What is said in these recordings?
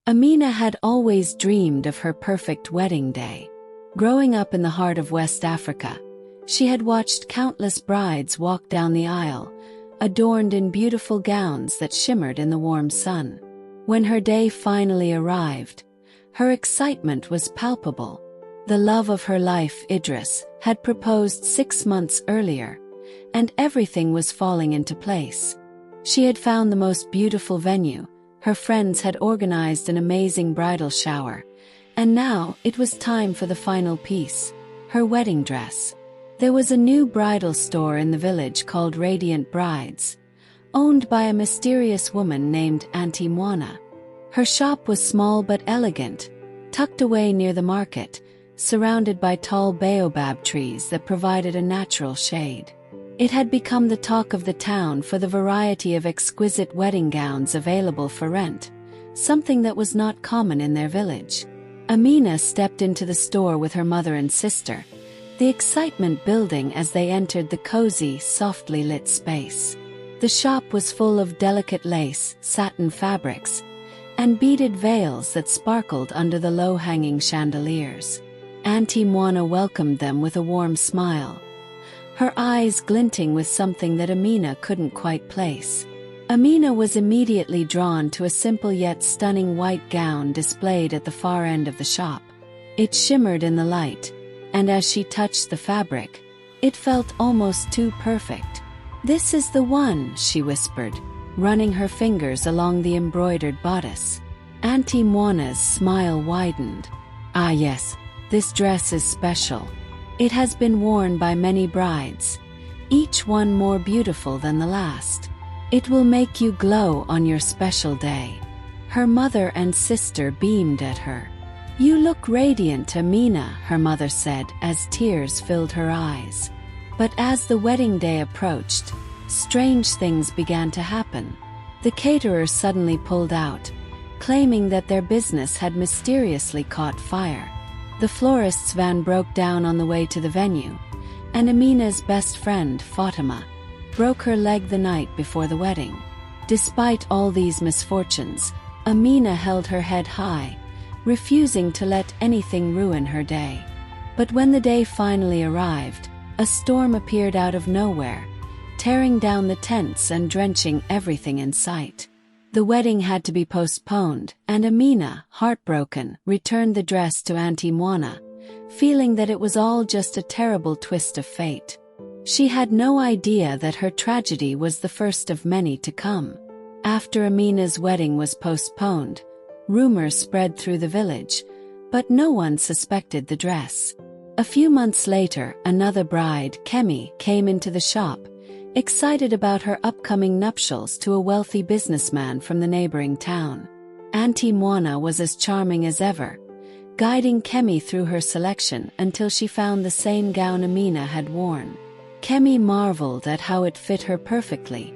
Amina had always dreamed of her perfect wedding day. Growing up in the heart of West Africa, she had watched countless brides walk down the aisle, adorned in beautiful gowns that shimmered in the warm sun. When her day finally arrived, her excitement was palpable. The love of her life, Idris, had proposed 6 months earlier, and everything was falling into place. She had found the most beautiful venue, her friends had organized an amazing bridal shower, and now it was time for the final piece, her wedding dress. There was a new bridal store in the village called Radiant Brides, owned by a mysterious woman named Auntie Moana. Her shop was small but elegant, tucked away near the market, surrounded by tall baobab trees that provided a natural shade. It had become the talk of the town for the variety of exquisite wedding gowns available for rent, something that was not common in their village. Amina stepped into the store with her mother and sister, the excitement building as they entered the cozy, softly lit space. The shop was full of delicate lace, satin fabrics, and beaded veils that sparkled under the low-hanging chandeliers. Auntie Moana welcomed them with a warm smile, her eyes glinting with something that Amina couldn't quite place. Amina was immediately drawn to a simple yet stunning white gown displayed at the far end of the shop. It shimmered in the light, and as she touched the fabric, it felt almost too perfect. "This is the one," she whispered, running her fingers along the embroidered bodice. Auntie Moana's smile widened. "Ah yes, this dress is special. It has been worn by many brides, each one more beautiful than the last. It will make you glow on your special day." Her mother and sister beamed at her. "You look radiant, Amina," her mother said as tears filled her eyes. But as the wedding day approached, strange things began to happen. The caterer suddenly pulled out, claiming that their business had mysteriously caught fire. The florist's van broke down on the way to the venue, and Amina's best friend, Fatima, broke her leg the night before the wedding. Despite all these misfortunes, Amina held her head high, refusing to let anything ruin her day. But when the day finally arrived, a storm appeared out of nowhere, tearing down the tents and drenching everything in sight. The wedding had to be postponed, and Amina, heartbroken, returned the dress to Auntie Moana, feeling that it was all just a terrible twist of fate. She had no idea that her tragedy was the first of many to come. After Amina's wedding was postponed, rumors spread through the village, but no one suspected the dress. A few months later, another bride, Kemi, came into the shop, excited about her upcoming nuptials to a wealthy businessman from the neighboring town. Auntie Moana was as charming as ever, guiding Kemi through her selection until she found the same gown Amina had worn. Kemi marveled at how it fit her perfectly,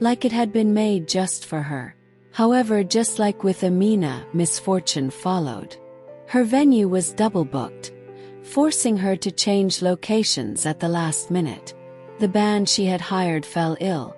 like it had been made just for her. However, just like with Amina, misfortune followed. Her venue was double-booked, forcing her to change locations at the last minute. The band she had hired fell ill,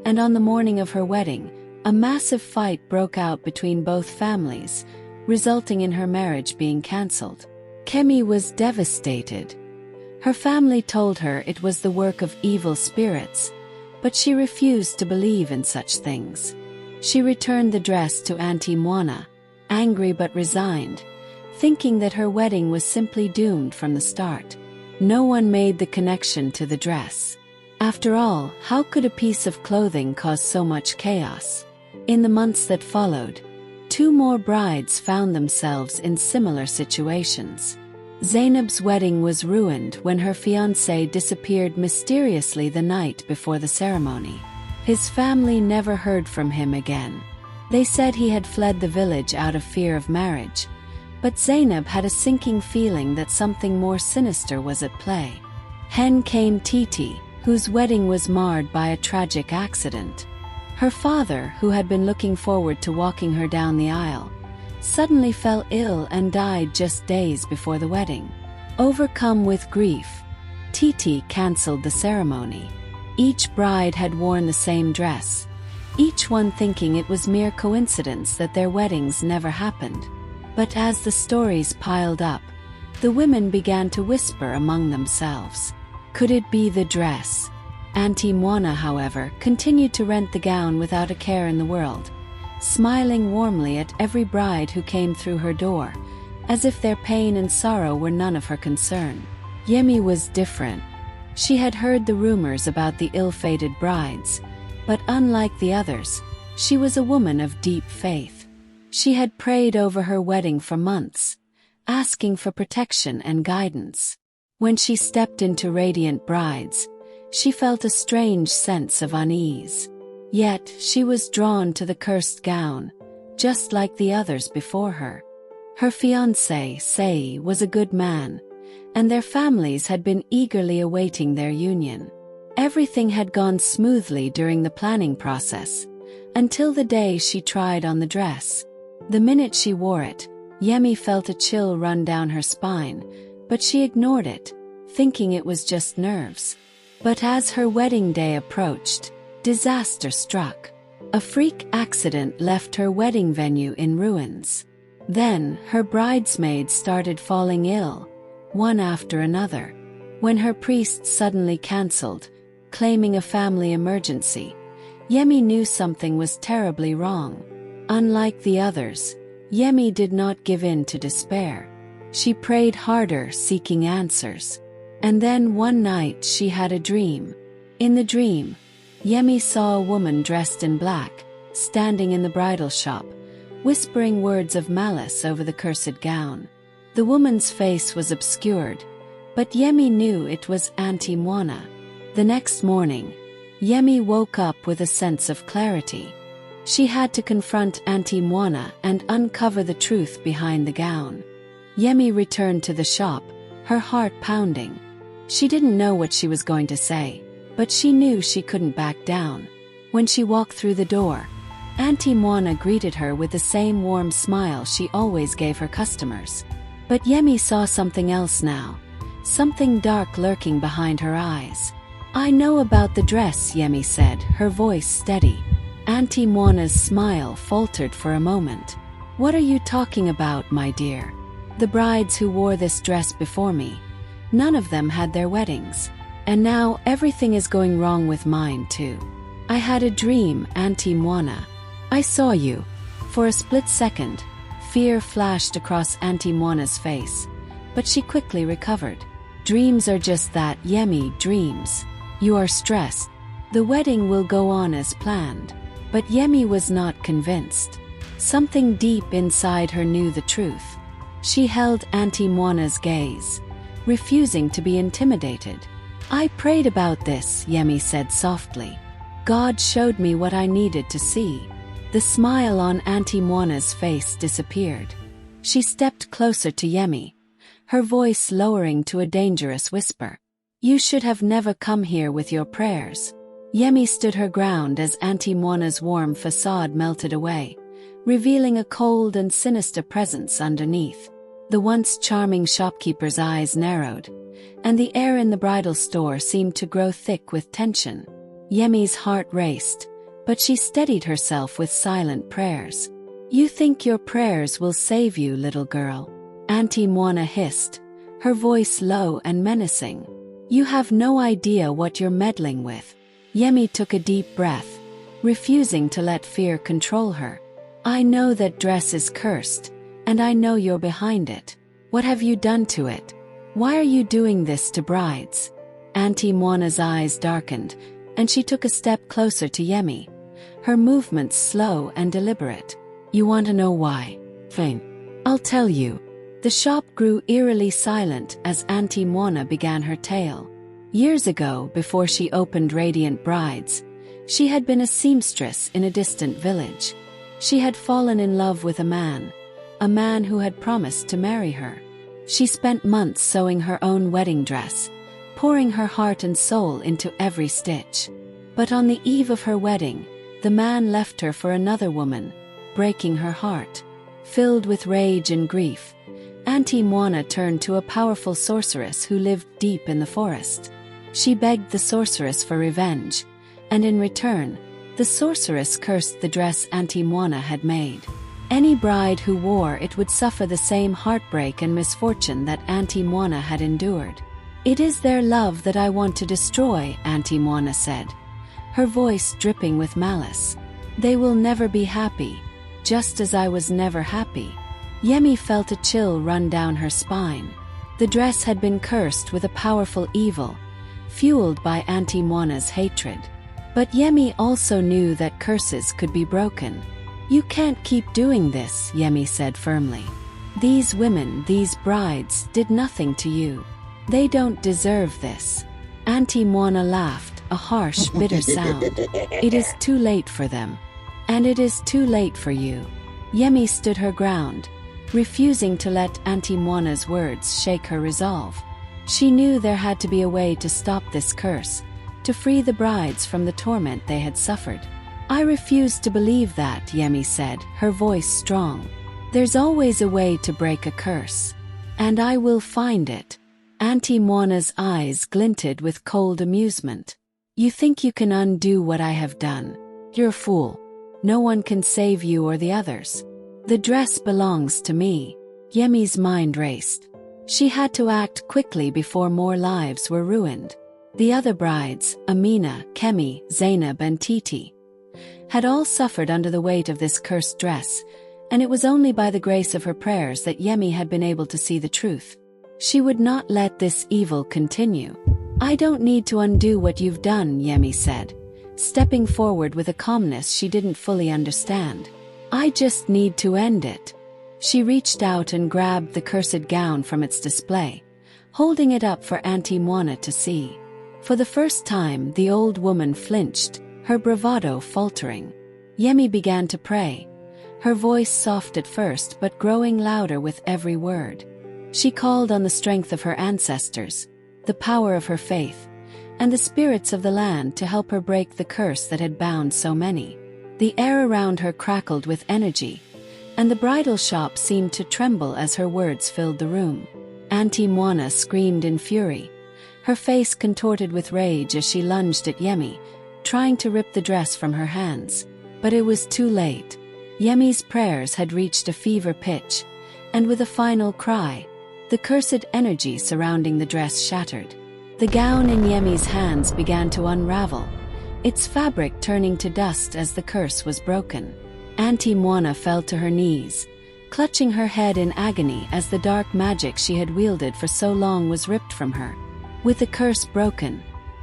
and on the morning of her wedding, a massive fight broke out between both families, resulting in her marriage being cancelled. Kemi was devastated. Her family told her it was the work of evil spirits, but she refused to believe in such things. She returned the dress to Auntie Moana, angry but resigned, thinking that her wedding was simply doomed from the start. No one made the connection to the dress. After all, how could a piece of clothing cause so much chaos? In the months that followed, 2 more brides found themselves in similar situations. Zainab's wedding was ruined when her fiancé disappeared mysteriously the night before the ceremony. His family never heard from him again. They said he had fled the village out of fear of marriage, but Zainab had a sinking feeling that something more sinister was at play. Hen came Titi, whose wedding was marred by a tragic accident. Her father, who had been looking forward to walking her down the aisle, suddenly fell ill and died just days before the wedding. Overcome with grief, Titi cancelled the ceremony. Each bride had worn the same dress, each one thinking it was mere coincidence that their weddings never happened. But as the stories piled up, the women began to whisper among themselves. Could it be the dress? Auntie Moana, however, continued to rent the gown without a care in the world, smiling warmly at every bride who came through her door, as if their pain and sorrow were none of her concern. Yimi was different. She had heard the rumors about the ill-fated brides, but unlike the others, she was a woman of deep faith. She had prayed over her wedding for months, asking for protection and guidance. When she stepped into Radiant Brides, she felt a strange sense of unease. Yet she was drawn to the cursed gown, just like the others before her. Her fiancé, Sei, was a good man, and their families had been eagerly awaiting their union. Everything had gone smoothly during the planning process, until the day she tried on the dress. The minute she wore it, Yemi felt a chill run down her spine, but she ignored it, thinking it was just nerves. But as her wedding day approached, disaster struck. A freak accident left her wedding venue in ruins. Then, her bridesmaids started falling ill, one after another. When her priest suddenly cancelled, claiming a family emergency, Yemi knew something was terribly wrong. Unlike the others, Yemi did not give in to despair. She prayed harder, seeking answers. And then one night she had a dream. In the dream, Yemi saw a woman dressed in black, standing in the bridal shop, whispering words of malice over the cursed gown. The woman's face was obscured, but Yemi knew it was Auntie Moana. The next morning, Yemi woke up with a sense of clarity. She had to confront Auntie Moana and uncover the truth behind the gown. Yemi returned to the shop, her heart pounding. She didn't know what she was going to say, but she knew she couldn't back down. When she walked through the door, Auntie Moana greeted her with the same warm smile she always gave her customers. But Yemi saw something else now, something dark lurking behind her eyes. "I know about the dress," Yemi said, her voice steady. Auntie Moana's smile faltered for a moment. "What are you talking about, my dear? The brides who wore this dress before me, none of them had their weddings. And now everything is going wrong with mine too. I had a dream, Auntie Moana. I saw you." For a split second, fear flashed across Auntie Moana's face, but she quickly recovered. "Dreams are just that, Yemi, dreams. You are stressed. The wedding will go on as planned." But Yemi was not convinced. Something deep inside her knew the truth. She held Auntie Moana's gaze, refusing to be intimidated. "I prayed about this," Yemi said softly. "God showed me what I needed to see." The smile on Auntie Moana's face disappeared. She stepped closer to Yemi, her voice lowering to a dangerous whisper. "You should have never come here with your prayers." Yemi stood her ground as Auntie Moana's warm facade melted away, revealing a cold and sinister presence underneath. The once charming shopkeeper's eyes narrowed, and the air in the bridal store seemed to grow thick with tension. Yemi's heart raced, but she steadied herself with silent prayers. "You think your prayers will save you, little girl?" Auntie Moana hissed, her voice low and menacing. "You have no idea what you're meddling with." Yemi took a deep breath, refusing to let fear control her. "I know that dress is cursed, and I know you're behind it. What have you done to it? Why are you doing this to brides?" Auntie Moana's eyes darkened, and she took a step closer to Yemi, her movements slow and deliberate. "You want to know why? Fine. I'll tell you." The shop grew eerily silent as Auntie Moana began her tale. Years ago, before she opened Radiant Brides, she had been a seamstress in a distant village. She had fallen in love with a man who had promised to marry her. She spent months sewing her own wedding dress, pouring her heart and soul into every stitch. But on the eve of her wedding, the man left her for another woman, breaking her heart. Filled with rage and grief, Auntie Moana turned to a powerful sorceress who lived deep in the forest. She begged the sorceress for revenge, and in return, The sorceress cursed the dress Auntie Moana had made. Any bride who wore it would suffer the same heartbreak and misfortune that Auntie Moana had endured. "It is their love that I want to destroy," Auntie Moana said, her voice dripping with malice. "They will never be happy, just as I was never happy." Yimi felt a chill run down her spine. The dress had been cursed with a powerful evil, fueled by Auntie Moana's hatred. But Yimi also knew that curses could be broken. "You can't keep doing this," Yimi said firmly. "These women, these brides, did nothing to you. They don't deserve this." Auntie Moana laughed, a harsh, bitter sound. "It is too late for them. And it is too late for you." Yemi stood her ground, refusing to let Auntie Moana's words shake her resolve. She knew there had to be a way to stop this curse, to free the brides from the torment they had suffered. "I refuse to believe that," Yemi said, her voice strong. "There's always a way to break a curse. And I will find it." Auntie Moana's eyes glinted with cold amusement. "You think you can undo what I have done? You're a fool. No one can save you or the others. The dress belongs to me." Yemi's mind raced. She had to act quickly before more lives were ruined. The other brides, Amina, Kemi, Zainab and Titi, had all suffered under the weight of this cursed dress, and it was only by the grace of her prayers that Yemi had been able to see the truth. She would not let this evil continue. "I don't need to undo what you've done," Yemi said, stepping forward with a calmness she didn't fully understand. "I just need to end it." She reached out and grabbed the cursed gown from its display, holding it up for Auntie Moana to see. For the first time, the old woman flinched, her bravado faltering. Yemi began to pray, her voice soft at first but growing louder with every word. She called on the strength of her ancestors, the power of her faith, and the spirits of the land to help her break the curse that had bound so many. The air around her crackled with energy, and the bridal shop seemed to tremble as her words filled the room. Auntie Moana screamed in fury, her face contorted with rage as she lunged at Yemi, trying to rip the dress from her hands. But it was too late. Yemi's prayers had reached a fever pitch, and with a final cry, the cursed energy surrounding the dress shattered. The gown in Yemi's hands began to unravel, its fabric turning to dust as the curse was broken. Auntie Moana fell to her knees, clutching her head in agony as the dark magic she had wielded for so long was ripped from her. With the curse broken,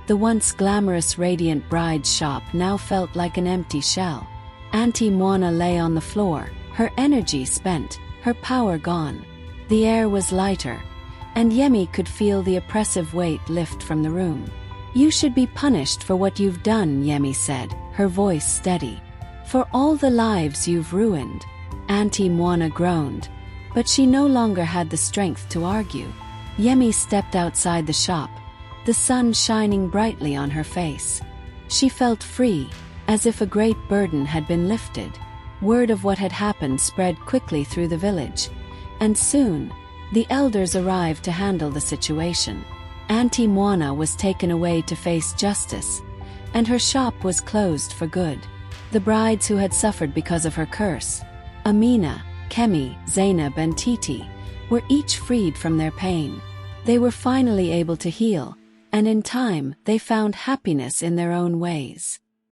the once glamorous radiant bride's shop now felt like an empty shell. Auntie Moana lay on the floor, her energy spent, her power gone. The air was lighter, and Yemi could feel the oppressive weight lift from the room. "You should be punished for what you've done," Yemi said, her voice steady. "For all the lives you've ruined." Auntie Moana groaned, but she no longer had the strength to argue. Yemi stepped outside the shop, the sun shining brightly on her face. She felt free, as if a great burden had been lifted. Word of what had happened spread quickly through the village, and soon, the elders arrived to handle the situation. Auntie Moana was taken away to face justice, and her shop was closed for good. The brides who had suffered because of her curse, Amina, Kemi, Zainab and Titi, were each freed from their pain. They were finally able to heal, and in time they found happiness in their own ways.